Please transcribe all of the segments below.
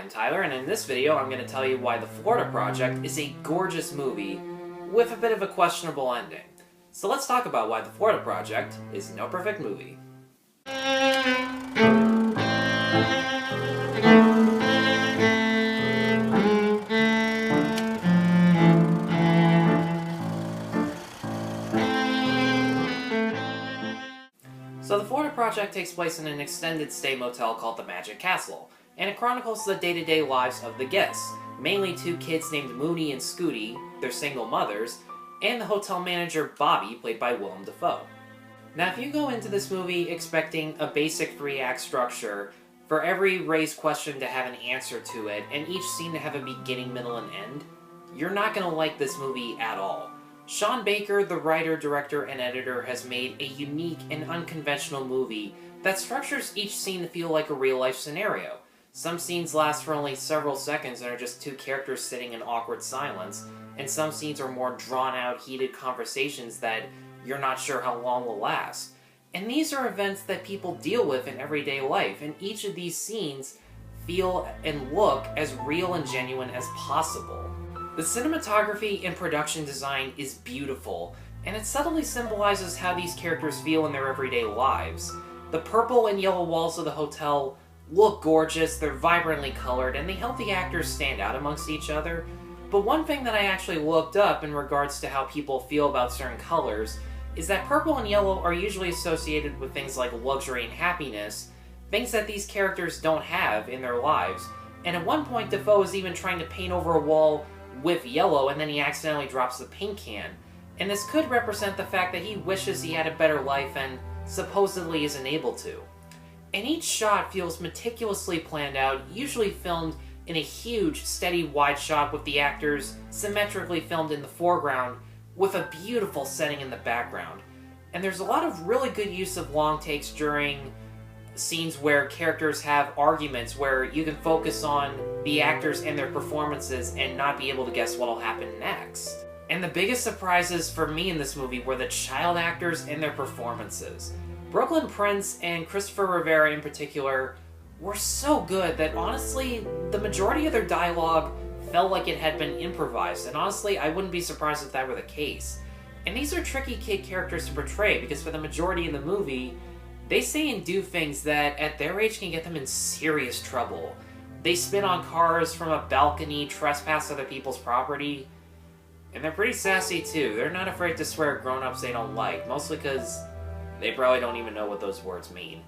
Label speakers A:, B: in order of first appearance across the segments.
A: I'm Tyler, and in this video I'm going to tell you why The Florida Project is a gorgeous movie with a bit of a questionable ending. So let's talk about why The Florida Project is no perfect movie. So The Florida Project takes place in an extended stay motel called the Magic Castle, and it chronicles the day-to-day lives of the guests, mainly two kids named Mooney and Scooty, their single mothers, and the hotel manager Bobby, played by Willem Dafoe. Now, if you go into this movie expecting a basic three-act structure, for every raised question to have an answer to it, and each scene to have a beginning, middle, and end, you're not going to like this movie at all. Sean Baker, the writer, director, and editor, has made a unique and unconventional movie that structures each scene to feel like a real-life scenario. Some scenes last for only several seconds and are just two characters sitting in awkward silence, and some scenes are more drawn-out, heated conversations that you're not sure how long will last. And these are events that people deal with in everyday life, and each of these scenes feel and look as real and genuine as possible. The cinematography and production design is beautiful, and it subtly symbolizes how these characters feel in their everyday lives. The purple and yellow walls of the hotel look gorgeous, they're vibrantly colored, and they help the actors stand out amongst each other. But one thing that I actually looked up in regards to how people feel about certain colors is that purple and yellow are usually associated with things like luxury and happiness, things that these characters don't have in their lives. And at one point, Dafoe is even trying to paint over a wall with yellow, and then he accidentally drops the paint can. And this could represent the fact that he wishes he had a better life and supposedly isn't able to. And each shot feels meticulously planned out, usually filmed in a huge, steady wide shot with the actors symmetrically filmed in the foreground with a beautiful setting in the background. And there's a lot of really good use of long takes during scenes where characters have arguments, where you can focus on the actors and their performances and not be able to guess what'll happen next. And the biggest surprises for me in this movie were the child actors and their performances. Brooklyn Prince and Christopher Rivera in particular were so good that honestly, the majority of their dialogue felt like it had been improvised, and honestly, I wouldn't be surprised if that were the case. And these are tricky kid characters to portray, because for the majority of the movie, they say and do things that, at their age, can get them in serious trouble. They spin on cars from a balcony, trespass other people's property, and they're pretty sassy too. They're not afraid to swear at grown-ups they don't like, mostly because they probably don't even know what those words mean.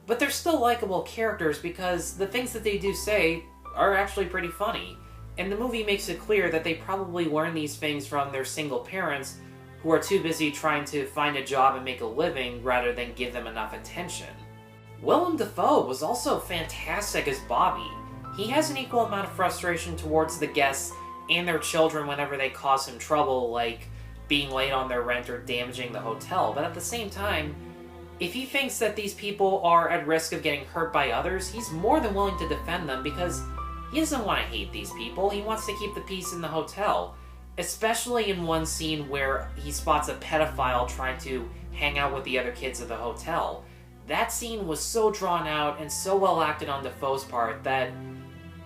A: But they're still likable characters because the things that they do say are actually pretty funny. And the movie makes it clear that they probably learn these things from their single parents who are too busy trying to find a job and make a living rather than give them enough attention. Willem Dafoe was also fantastic as Bobby. He has an equal amount of frustration towards the guests and their children whenever they cause him trouble, like being late on their rent or damaging the hotel, but at the same time, if he thinks that these people are at risk of getting hurt by others, he's more than willing to defend them because he doesn't want to hate these people. He wants to keep the peace in the hotel, especially in one scene where he spots a pedophile trying to hang out with the other kids of the hotel. That scene was so drawn out and so well acted on Dafoe's part that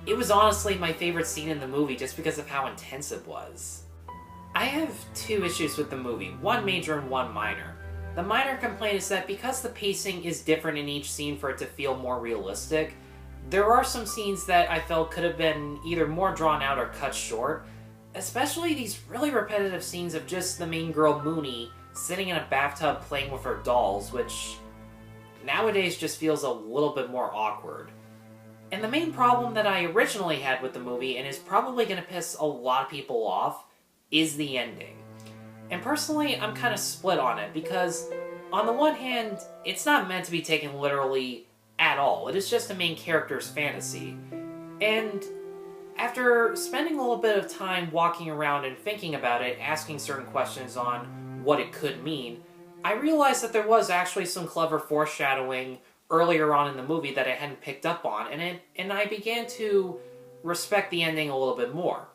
A: it was honestly my favorite scene in the movie just because of how intense it was. I have two issues with the movie, one major and one minor. The minor complaint is that because the pacing is different in each scene for it to feel more realistic, there are some scenes that I felt could have been either more drawn out or cut short, especially these really repetitive scenes of just the main girl Mooney sitting in a bathtub playing with her dolls, which nowadays just feels a little bit more awkward. And the main problem that I originally had with the movie, and is probably going to piss a lot of people off, is the ending. And personally, I'm kind of split on it, because on the one hand, it's not meant to be taken literally at all. It is just the main character's fantasy. And after spending a little bit of time walking around and thinking about it, asking certain questions on what it could mean, I realized that there was actually some clever foreshadowing earlier on in the movie that I hadn't picked up on, and I began to respect the ending a little bit more.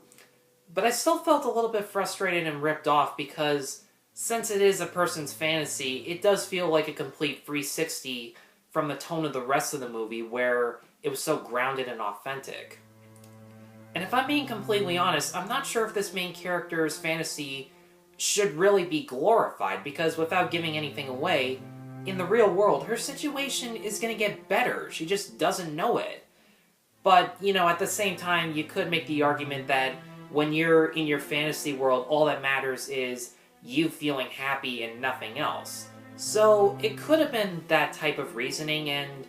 A: But I still felt a little bit frustrated and ripped off because, since it is a person's fantasy, it does feel like a complete 360 from the tone of the rest of the movie, where it was so grounded and authentic. And if I'm being completely honest, I'm not sure if this main character's fantasy should really be glorified, because without giving anything away, in the real world, her situation is going to get better. She just doesn't know it. But, you know, at the same time, you could make the argument that when you're in your fantasy world, all that matters is you feeling happy and nothing else. So, it could have been that type of reasoning, and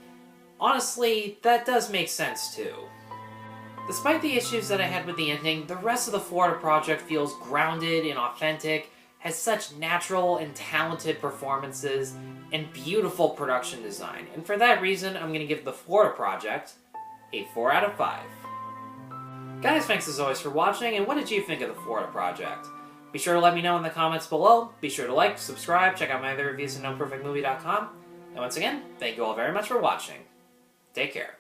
A: honestly, that does make sense too. Despite the issues that I had with the ending, the rest of the Florida project feels grounded and authentic, has such natural and talented performances, and beautiful production design. And for that reason, I'm going to give the Florida project a 4 out of 5. Guys, thanks as always for watching, and what did you think of the Florida project? Be sure to let me know in the comments below. Be sure to like, subscribe, check out my other reviews at NoPerfectMovie.com. And once again, thank you all very much for watching. Take care.